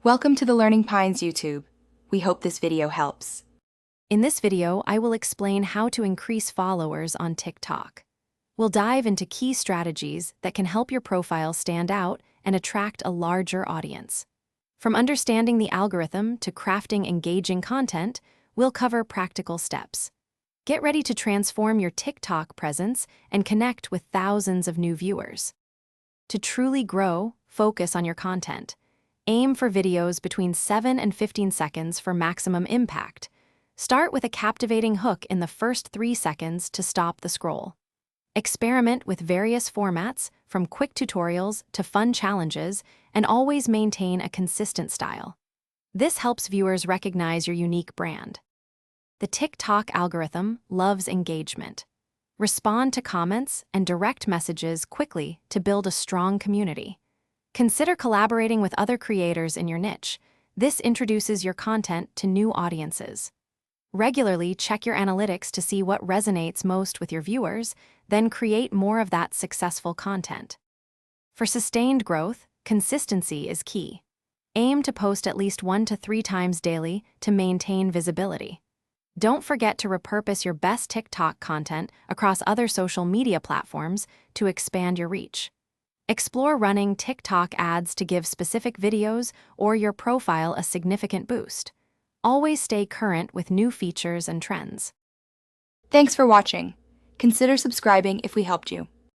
Welcome to the Learning Pines YouTube. We hope this video helps. In this video, I will explain how to increase followers on TikTok. We'll dive into key strategies that can help your profile stand out and attract a larger audience. From understanding the algorithm to crafting engaging content, we'll cover practical steps. Get ready to transform your TikTok presence and connect with thousands of new viewers. To truly grow, focus on your content. Aim for videos between 7 and 15 seconds for maximum impact. Start with a captivating hook in the first 3 seconds to stop the scroll. Experiment with various formats, from quick tutorials to fun challenges, and always maintain a consistent style. This helps viewers recognize your unique brand. The TikTok algorithm loves engagement. Respond to comments and direct messages quickly to build a strong community. Consider collaborating with other creators in your niche. This introduces your content to new audiences. Regularly check your analytics to see what resonates most with your viewers, then create more of that successful content. For sustained growth, consistency is key. Aim to post at least 1 to 3 times daily to maintain visibility. Don't forget to repurpose your best TikTok content across other social media platforms to expand your reach. Explore running TikTok ads to give specific videos or your profile a significant boost. Always stay current with new features and trends. Thanks for watching. Consider subscribing if we helped you.